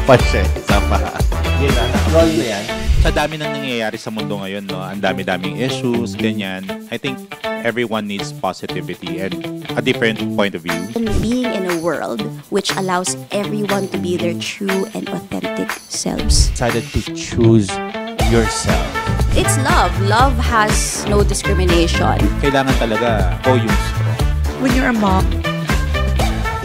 pa siya. Isa pa. Yun na, roll na yan. Sa dami nang nangyayari sa mundo ngayon, no, ang dami-daming issues, ganyan. I think everyone needs positivity and a different point of view. Being in a world which allows everyone to be their true and authentic selves. Decided to choose yourself. It's love. Love has no discrimination. Kailangan talaga go yung strong. When you're a mom,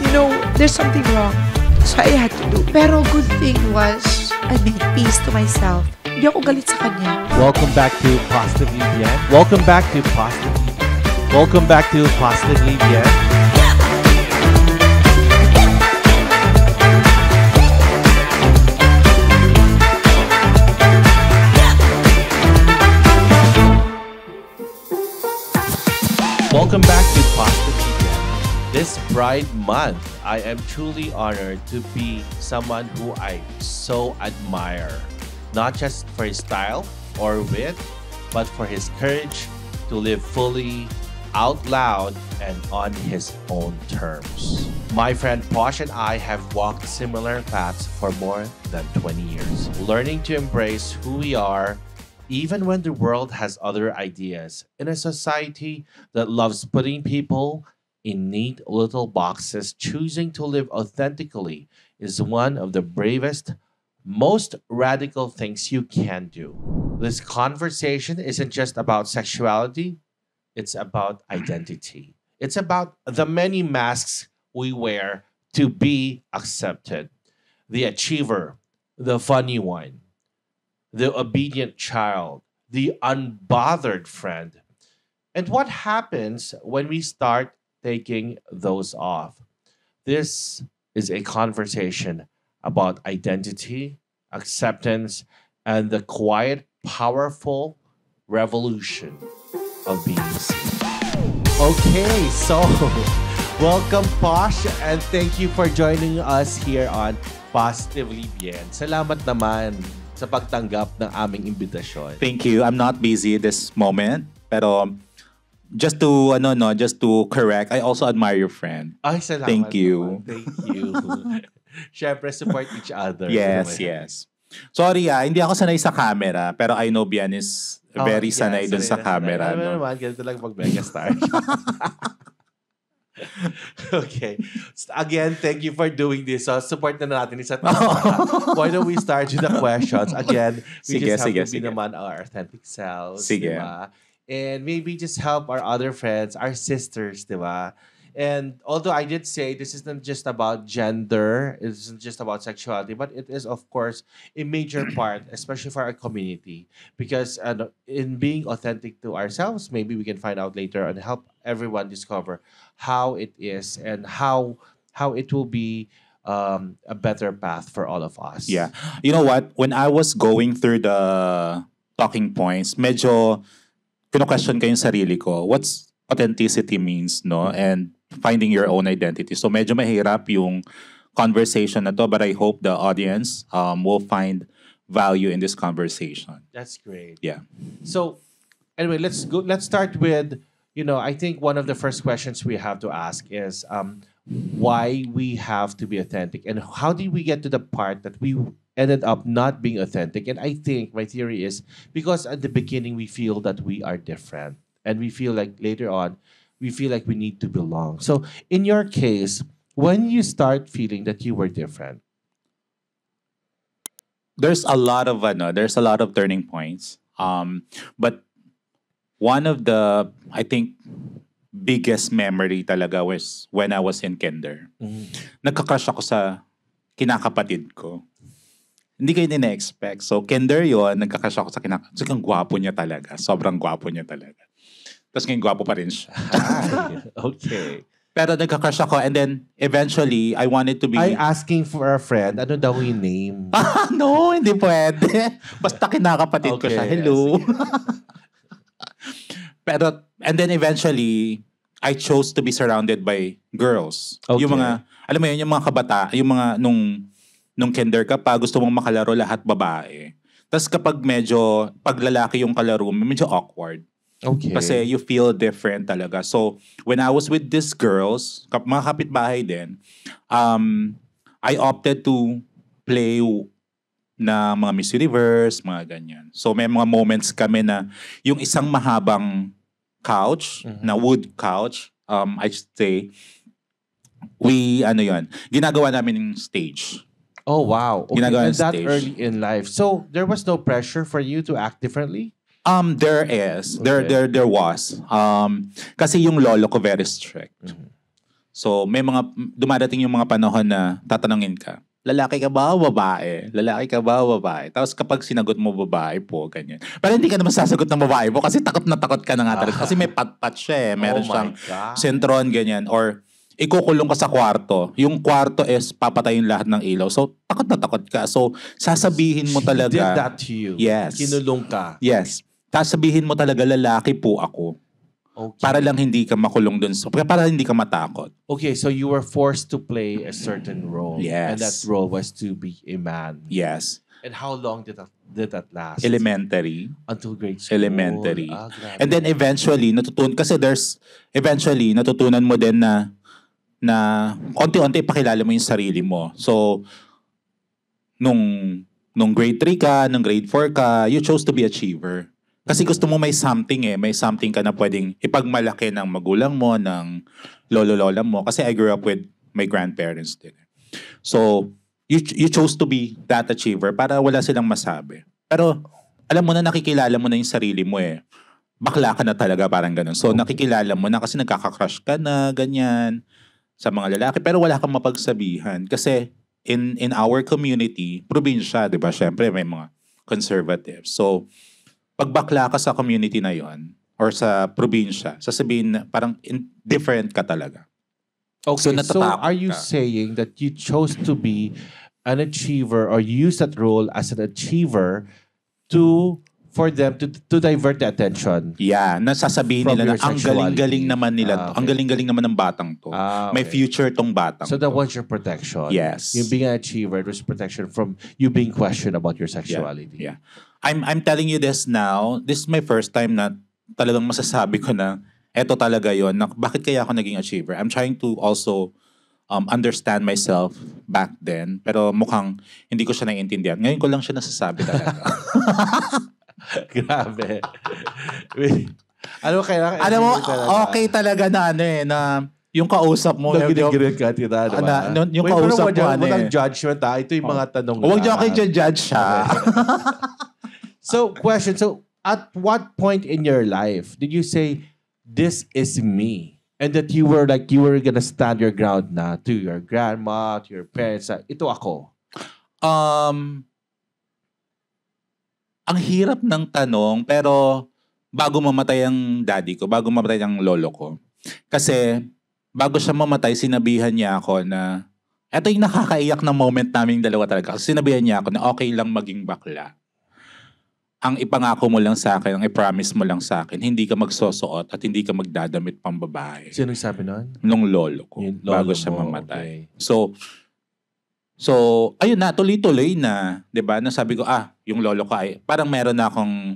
you know, there's something wrong. So I had to do. Pero good thing was, I made peace to myself. Hindi ako galit sa kanya. Welcome back to Positively Bien. Welcome back to Positively. Welcome back to Positively Bien. Welcome back to Positively Bien. This Pride Month, I am truly honored to be someone who I so admire. Not just for his style or wit, but for his courage to live fully, out loud, and on his own terms. My friend Posh and I have walked similar paths for more than 20 years, learning to embrace who we are, even when the world has other ideas. In a society that loves putting people in neat little boxes, choosing to live authentically is one of the bravest, most radical things you can do. This conversation isn't just about sexuality, it's about identity. It's about the many masks we wear to be accepted. The achiever, the funny one, the obedient child, the unbothered friend. And what happens when we start taking those off? This is a conversation about identity, acceptance, and the quiet, powerful revolution of being seen. Okay, so welcome Posh and thank you for joining us here on Positively Bien. Salamat naman sa pagtanggap ng aming imbitasyon. Thank you. I'm not busy this moment, pero just to correct, I also admire your friend. Ay, salamat. Thank you. Naman. Thank you. Siyempre, support each other. Yes, yes. Sorry hindi ako sanay sa camera, pero I know Bian is very sanay dun sa camera. Ano No? naman, ganito lang pag megastar. Okay. Again, thank you for doing this. So, support na natin isa't isa. Why don't we start with the questions? Again, we just have to be naman our authentic selves. Sige. Diba? And maybe just help our other friends, our sisters, diba? And although I did say this isn't just about gender, it isn't just about sexuality, but it is, of course, a major part, especially for our community. Because in being authentic to ourselves, maybe we can find out later and help everyone discover how it is and how it will be a better path for all of us. Yeah. You know what? When I was going through the talking points, medyo kino-question ko yung sarili ko. What's authenticity means, no? And finding your own identity. So medyo mahirap yung conversation na to, but I hope the audience will find value in this conversation. That's great. Yeah. So anyway, let's go. Let's start with, I think one of the first questions we have to ask is why we have to be authentic and how did we get to the part that we ended up not being authentic. And I think my theory is because at the beginning we feel that we are different and we feel like later on we feel like we need to belong. So in your case, when you start feeling that you were different, there's a lot of turning points. But one of the, I think, biggest memory talaga was when I was in kinder. Nagka-crush ako sa kinakapatid ko. Hindi ko yun ina-expect. So, kinder yun, nagka-crush ako sa kinakapatid. So, ang gwapo niya talaga. Sobrang gwapo niya talaga. Tapos ngayon gwapo pa rin siya. Okay. Pero nagka-crush ako and then eventually, I wanted to be... I asking for a friend, ano daw yung name? No, hindi pwede. Basta kinakapatid ko siya. Hello. Pero, and then eventually, I chose to be surrounded by girls. Okay. Yung mga, alam mo yun, yung mga kabata, yung mga nung kinder ka pa, gusto mong makalaro lahat babae. Tapos kapag pag lalaki yung kalaro, medyo awkward. Okay. Kasi you feel different talaga. So, when I was with these girls, mga kapitbahay din, I opted to play na mga Miss Universe, mga ganyan. So may mga moments kami na yung isang mahabang couch, na wood couch, I should say, ginagawa namin yung stage. Oh, wow. Okay. Ginagawa And ng that stage. early in life. So, there was no pressure for you to act differently? There is. Okay. There was. Kasi yung lolo ko very strict. So, may mga, dumadating yung mga panahon na tatanungin ka, lalaki ka ba o babae? Lalaki ka ba o babae? Tapos kapag sinagot mo babae po, ganyan. Pero hindi ka naman sasagot ng babae po kasi takot na takot ka na nga talaga. Kasi may pat-pat siya eh. Meron Oh my siyang God. sentron, ganyan. Or ikukulong ka sa kwarto. Yung kwarto is papatayin lahat ng ilaw. So, takot na takot ka. So, sasabihin mo She talaga. did that to you? Yes. Kinulong ka? Yes. Sasabihin mo talaga, lalaki po ako. Okay. Para lang hindi ka makulong dun. Para hindi ka matakot. Okay, so you were forced to play a certain role. Yes. And that role was to be a man. Yes. And how long did that last? Elementary. Until grade school? Elementary. Grabe. And then eventually, natutunan mo din na konti-unti ipakilala mo yung sarili mo. So, nung grade 3 ka, nung grade 4 ka, you chose to be achiever. Kasi gusto mo may something ka na pwedeng ipagmalaki ng magulang mo, ng lolo-lola mo. Kasi I grew up with my grandparents din. So, you chose to be that achiever para wala silang masabi. Pero, alam mo na nakikilala mo na yung sarili mo eh. Bakla ka na talaga, parang ganun. So, nakikilala mo na kasi nagkaka-crush ka na, ganyan, sa mga lalaki. Pero wala kang mapagsabihan. Kasi, in our community, probinsya, di ba? Siyempre, may mga conservatives. So, pag bakla ka sa community na yon or sa probinsya, sasabihin na parang indifferent ka talaga. Okay, so natatakot are you ka. saying that you chose to be an achiever or use that role as an achiever for them to divert the attention? Yeah, nasasabihin From nila na your ang galing-galing sexuality. naman nila. Okay. Ang galing-galing naman ng batang to. May Okay. future tong batang So that to. was your protection. Yes. You being an achiever, it was protection from you being questioned about your sexuality. Yeah. I'm telling you this now. This is my first time na talagang masasabi ko na eto talaga yon. Na bakit kaya ako naging achiever? I'm trying to also understand myself back then. Pero mukhang hindi ko siya naiintindihan. Ngayon ko lang siya nasasabi talaga. Grabe. Kailangan... Alam mo, okay talaga na na yung kausap mo. Nag-ginigirit ka, tita, diba? Yung kausap mo, walang judgment, ha? Ito yung mga tanong Huwag niyo lang. kayo judge siya. So, question. So, at what point in your life did you say, this is me? And that you were gonna stand your ground na to your grandma, to your parents, ito ako. Ang hirap ng tanong, pero bago mamatay ang daddy ko, bago mamatay ang lolo ko. Kasi bago siya mamatay, sinabihan niya ako na, eto yung nakakaiyak na moment naming dalawa talaga. Kasi sinabihan niya ako na okay lang maging bakla. Ang ipangako mo lang sa akin, ang i-promise mo lang sa akin, hindi ka magsosuot at hindi ka magdadamit pang babae. Sino sabi nun? Nung lolo ko, Yung lolo bago siya mo, mamatay. okay. So, ayun na, tuloy-tuloy na, 'di ba? Nasabi ko, yung lolo ko ay parang meron akong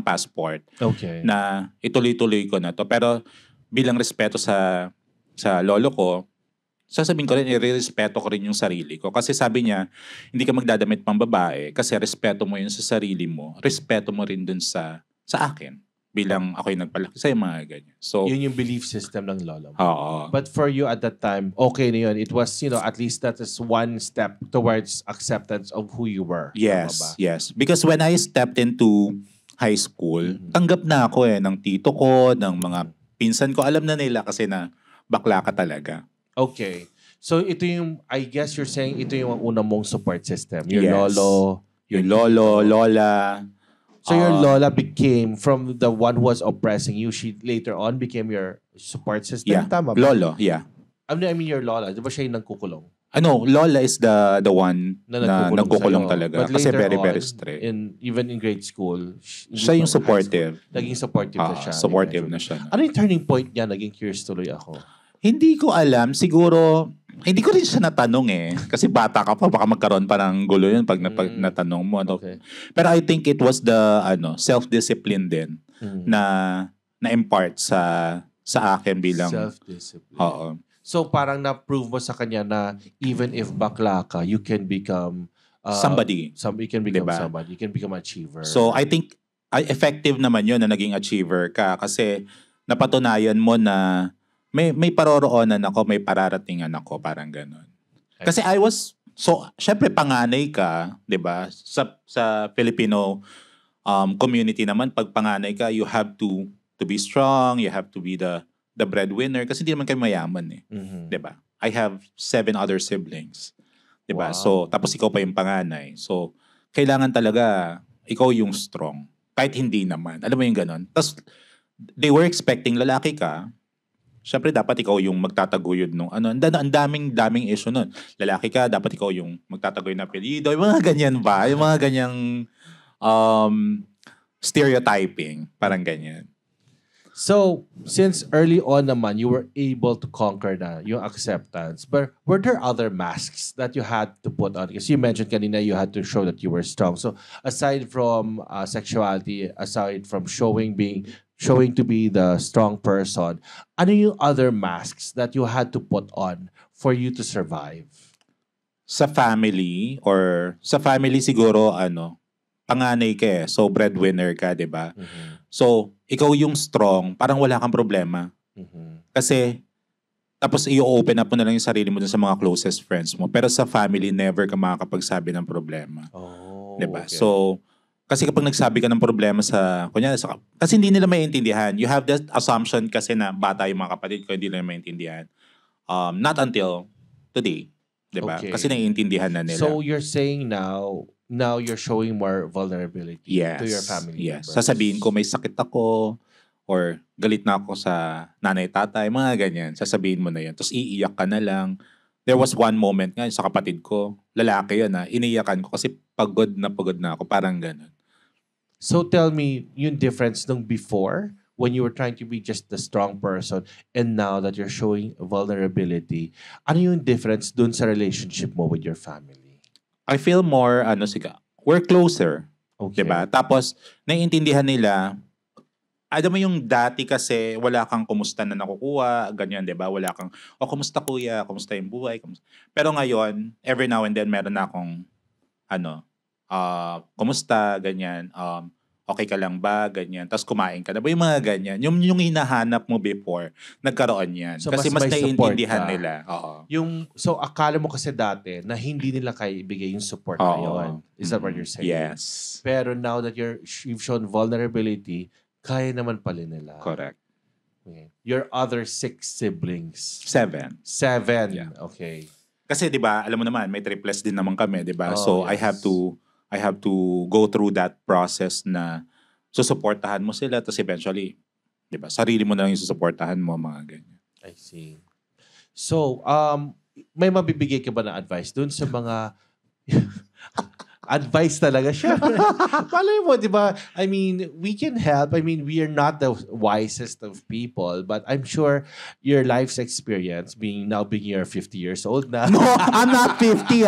passport Okay. na ituloy-tuloy ko na to. Pero bilang respeto sa lolo ko, sasabihin ko rin, i-respeto ko rin yung sarili ko. Kasi sabi niya, hindi ka magdadamit pang babae kasi respeto mo yun sa sarili mo. Respeto mo rin dun sa akin. Bilang ako yung nagpalaki sa'yo, mga ganyan. So, Yun yung belief system ng lolo mo. oo. But for you at that time, okay na yun. It was, at least that is one step towards acceptance of who you were. Tama ba? Yes. Because when I stepped into high school, tanggap na ako ng tito ko, ng mga pinsan ko. Alam na nila kasi na bakla ka talaga. Okay. So ito yung, I guess you're saying, ito yung una mong support system. Your Yes. lolo. Yung lolo, lola. So your lola became, from the one who was oppressing you, she later on became your support system? Yeah. Tama ba? Lolo, yeah. I mean your lola. Di ba siya yung nagkukulong? Lola is the one na nagkukulong sa'yo. talaga. But Kasi later very, on, very strict. Even in grade school, Siya yung high school, supportive. Naging supportive na siya. Supportive na eventually. siya. Ano yung turning point niya? Naging curious tuloy ako. Hindi ko alam. Siguro, hindi ko rin siya natanong Kasi bata ka pa, baka magkaroon pa ng gulo yun pag natanong mo. Okay. Pero I think it was the self-discipline din na impart sa akin bilang Self-discipline. oo. So parang na-prove mo sa kanya na even if bakla ka, you can become Somebody. You can become Diba? somebody. You can become achiever. So I think effective naman yun na naging achiever ka kasi napatunayan mo na may paroroonan ako, may pararatingan ako, parang ganun. Kasi syempre panganay ka, 'di ba? Sa Filipino community naman, pag panganay ka, you have to be strong, you have to be the breadwinner kasi hindi naman kayo mayaman eh. Mhm. 'Di ba? I have 7 other siblings. 'Di ba? Wow. So tapos ikaw pa yung panganay. So kailangan talaga ikaw yung strong. Kahit hindi naman. Alam mo yung ganun. Tapos they were expecting lalaki ka. Syempre dapat ikaw yung magtataguyod nung ano. Ang daming issue nun. Lalaki ka, dapat ikaw yung magtataguyod ng apelyido. Yung mga ganyan ba? Yung mga ganyang stereotyping. Parang ganyan. So, since early on naman, you were able to conquer na yung acceptance. But were there other masks that you had to put on? Because you mentioned kanina you had to show that you were strong. So, aside from sexuality, aside from showing to be the strong person, ano yung other masks that you had to put on for you to survive? Sa family siguro panganay ka eh. So breadwinner ka, 'di ba? So ikaw yung strong, parang wala kang problema. Kasi tapos i-open up mo na lang yung sarili mo dun sa mga closest friends mo. Pero sa family, never ka makakapagsabi ng problema. Oh, 'Di ba? okay. So kasi kapag nagsabi ka ng problema kasi hindi nila maintindihan. You have that assumption kasi na bata yung mga kapatid ko, hindi nila maintindihan. Not until today. 'Di ba? Okay. Kasi naiintindihan na nila. So you're saying now you're showing more vulnerability to your family Yes. members. Sasabihin ko may sakit ako or galit na ako sa nanay tatay, mga ganyan. Sasabihin mo na yan. Tapos iiyak ka na lang. There was one moment nga sa kapatid ko, lalaki yun iniiyakan ko kasi pagod na ako, parang ganun. So tell me yung difference nung before when you were trying to be just the strong person and now that you're showing vulnerability, ano yung difference dun sa relationship mo with your family? I feel more, we're closer. Okay. Diba? Tapos, naiintindihan nila, alam mo yung dati kasi wala kang kumusta na nakukuha, ganyan, diba? Wala kang, kumusta kuya, kumusta yung buhay. Pero ngayon, every now and then, meron na akong, kumusta, ganyan, okay ka lang ba, ganyan. Tapos kumain ka na ba? Yung mga ganyan. Yung hinahanap mo before, nagkaroon yan. So, kasi mas mas may support naiintindihan ka. nila. Oo. So akala mo kasi dati na hindi nila kaya ibigay yung support na yun. Is that what you're saying? Yes. Pero now that you've shown vulnerability, kaya naman pala nila. Correct. Okay. Your other 6 siblings. 7. 7. Yeah. Okay. Kasi 'di ba, alam mo naman may triplets din naman kami, 'di ba? Oh, So yes. I have to go through that process na susuportahan mo sila tapos eventually, 'di ba? Sarili mo na lang yung susuportahan mo, mga ganyan. I see. So, may mabibigay ka ba na advice dun sa mga advice talaga siya. Malay mo, di ba? I mean, we can help. I mean, we are not the wisest of people, but I'm sure your life's experience, being you're 50 years old na. No, I'm not 50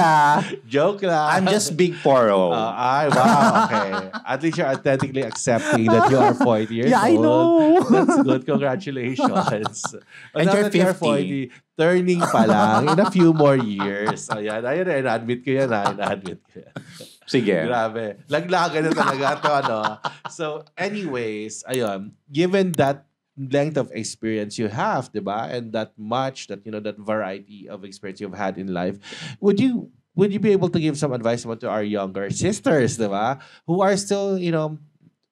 Joke lang. I'm just big 4-0. Wow, okay. At least you're authentically accepting that you are 40 years Yeah, I old. know. That's good. Congratulations. And Now you're that 50. Turning pa lang in a few more years. Ayan, ina-admit ko yan. Ina-admit ko yan. Sige. Grabe. Laglagan na talaga to, So, anyways, ayun, given that length of experience you have, di ba? And that variety of experience you've had in life, would you be able to give some advice about to our younger sisters, di ba? Who are still,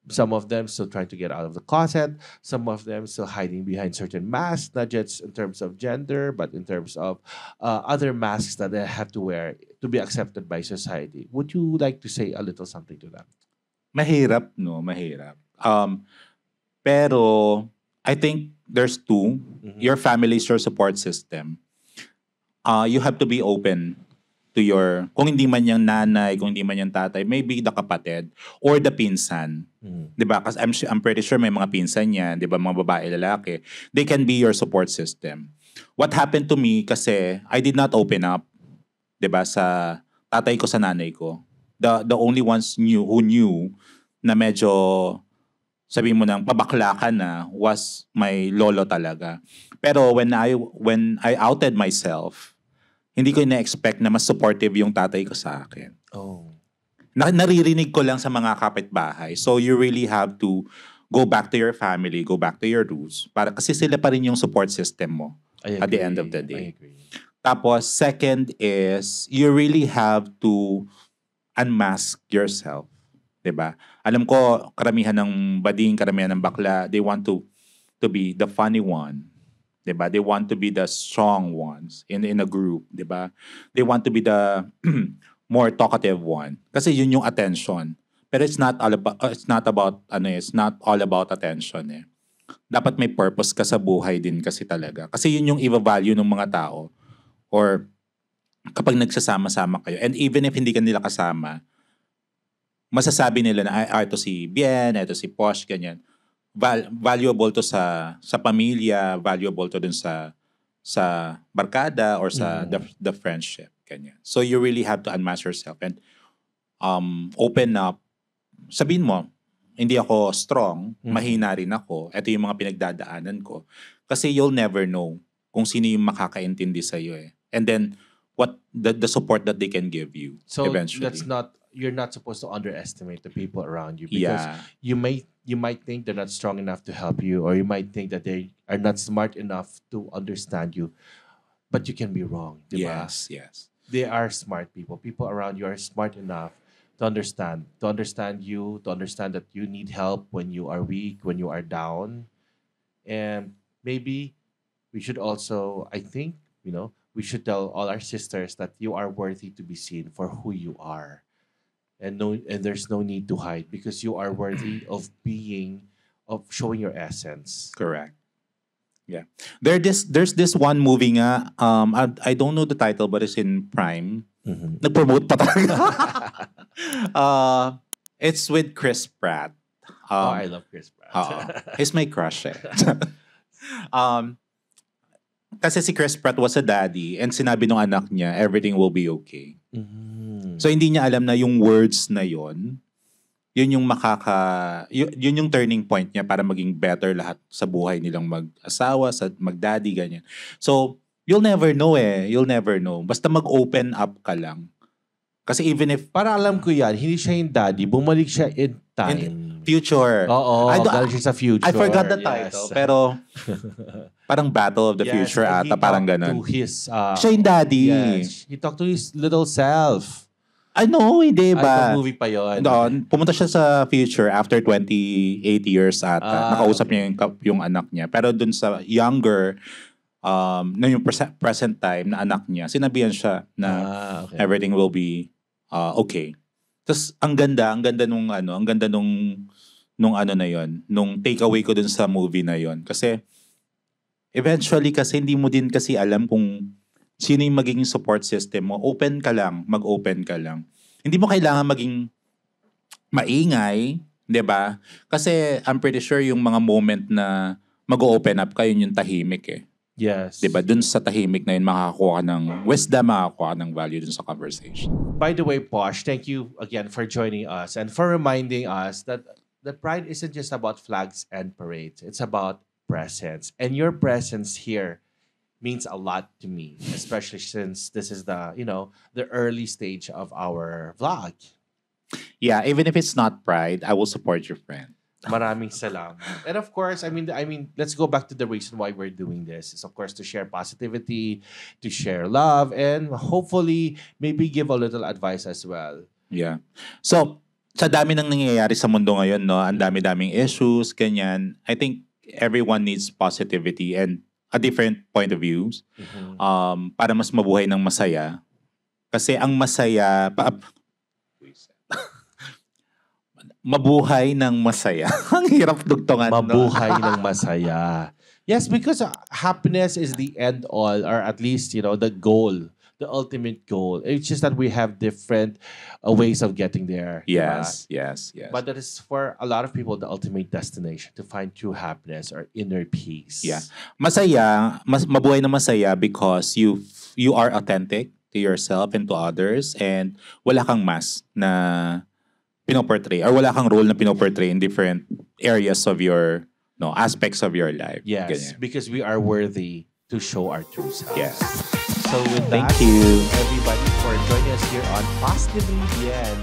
some of them still trying to get out of the closet, some of them still hiding behind certain masks, not just in terms of gender, but in terms of other masks that they have to wear to be accepted by society. Would you like to say a little something to them? Mahirap, no? Mahirap. Pero, I think there's 2. Your family is your support system. You have to be open to kung hindi man yung nanay, kung hindi man yung tatay, maybe the kapatid or the pinsan. Diba? Kasi I'm pretty sure may mga pinsan yan, diba? Mga babae, lalaki. They can be your support system. What happened to me kasi I did not open up, diba? Sa tatay ko, sa nanay ko. The only ones who knew na medyo sabi mo nang pabakla ka na, was my lolo talaga. Pero when I outed myself, hindi ko na-expect na mas supportive yung tatay ko sa akin. Oh. Naririnig ko lang sa mga kapitbahay. So you really have to go back to your family, go back to your roots. Kasi sila pa rin yung support system mo at the end of the day. I agree. Tapos, second is, you really have to unmask yourself. 'Di ba? Alam ko, karamihan ng bading, karamihan ng bakla, they want to be the funny one. 'Di ba? They want to be the strong ones in a group. 'Di ba? They want to be the more talkative one. Kasi yun yung attention. Pero it's not all about attention eh. Dapat may purpose ka sa buhay din kasi talaga. Kasi yun yung i-value ng mga tao. Or kapag nagsasama-sama kayo. And even if hindi ka nila kasama, masasabi nila na, ito si Bien, ito si Posh, ganyan. Valuable to sa pamilya, valuable to dun sa barkada or sa the friendship. Ganyan. So you really have to unmask yourself and open up. Sabihin mo, hindi ako strong, mahina rin ako, ito yung mga pinagdadaanan ko. Kasi you'll never know kung sino yung makakaintindi sa'yo eh. And then, what the support that they can give you eventually. You're not supposed to underestimate the people around you because you might think they're not strong enough to help you, or you might think that they are not smart enough to understand you. But you can be wrong, diba? Yes. They are smart people. People around you are smart enough to understand you, to understand that you need help when you are weak, when you are down. And maybe we should also, I think, we should tell all our sisters that you are worthy to be seen for who you are. And there's no need to hide because you are worthy of showing your essence. Correct. Yeah. There's this one movie nga, I don't know the title but it's in Prime. Mm-hmm. Nag-promote pa talaga. It's with Chris Pratt. I love Chris Pratt. He's my crush eh. Kasi si Chris Pratt was a daddy and sinabi ng anak niya, everything will be okay. Mm-hmm. So hindi niya alam na yung words na yun yung yun yung turning point niya para maging better lahat sa buhay nilang mag-asawa, mag-daddy, ganyan. So, you'll never know eh. You'll never know. Basta mag-open up ka lang. Kasi even if... Para alam ko yan, hindi siya yung daddy, bumalik siya in time. In future. Oo, galing siya sa future. I forgot the title, pero parang Battle of the Future ata, parang ganun. To his, siya yung daddy. Yes, he talked to his little self. No, hindi ba? Movie pa yun. Doon, pumunta siya sa future after 28 years ata. Nakausap niya yung anak niya. Pero dun sa younger, na yung present time na anak niya, sinabihan siya na everything will be okay. Tapos ang ganda nung ano na yon, nung takeaway ko dun sa movie na yon. Kasi eventually kasi hindi mo din kasi alam kung sino yung magiging support system mo. Open ka lang, mag-open ka lang. Hindi mo kailangan maging maingay, 'di ba? Kasi I'm pretty sure yung mga moment na mag-open up ka, yun yung tahimik eh. Yes. 'Di ba? Dun sa tahimik na yun, makakakuha ka ng wisdom, makakakuha ka ng value dun sa conversation. By the way, Posh, thank you again for joining us and for reminding us that Pride isn't just about flags and parades. It's about presence. And your presence here means a lot to me, especially since this is the early stage of our vlog. Yeah, even if it's not Pride, I will support your friend. Maraming salamat. And of course, I mean, let's go back to the reason why we're doing this. Is of course to share positivity, to share love, and hopefully maybe give a little advice as well. Yeah. So, sa dami nang nangyayari sa mundo ngayon, no, ang dami-daming issues, ganyan. I think everyone needs positivity and a different point of views para mas mabuhay ng masaya. Kasi ang masaya, mabuhay ng masaya. Ang hirap dugtungan. Mabuhay ng masaya. Yes, because happiness is the end all, or at least, the goal, the ultimate goal. It's just that we have different ways of getting there. Yes. But that is for a lot of people the ultimate destination, to find true happiness or inner peace. Yeah. Masaya, mabuhay na masaya because you are authentic to yourself and to others, and wala kang mask na pinoportray or wala kang role na pinoportray in different areas of your, no, aspects of your life. Yes, Ganyan. because we are worthy to show our true selves. Yes. So with Thank that, you. everybody, for joining us here on Positively Bien.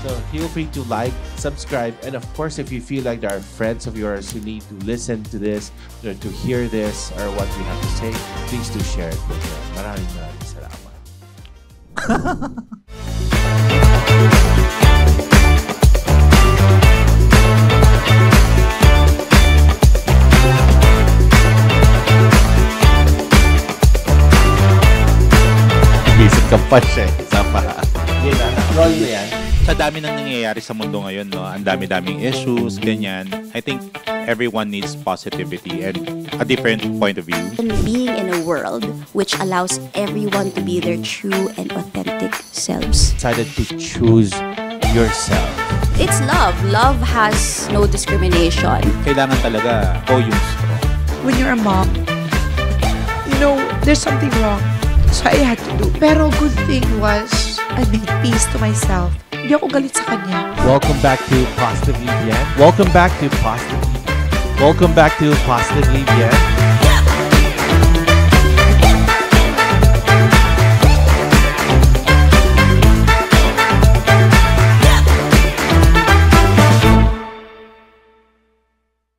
So feel free to like, subscribe, and of course, if you feel like there are friends of yours who need to listen to this, or to hear this, or what we have to say, please do share it with them. Maraming salamat. Visit ka pa siya. Isa pa. Yan na. Roll na yan. Sa dami nang nangyayari sa mundo ngayon, no, ang dami-daming issues, ganyan. I think everyone needs positivity and a different point of view. And being in a world which allows everyone to be their true and authentic selves. Decided to choose yourself. It's love. Love has no discrimination. Kailangan talaga go yung strong. When you're a mom, there's something wrong. So I had to do. Pero good thing was, I made peace to myself. Hindi ako galit sa kanya. Welcome back to Positively Bien. Welcome back to Positively Bien.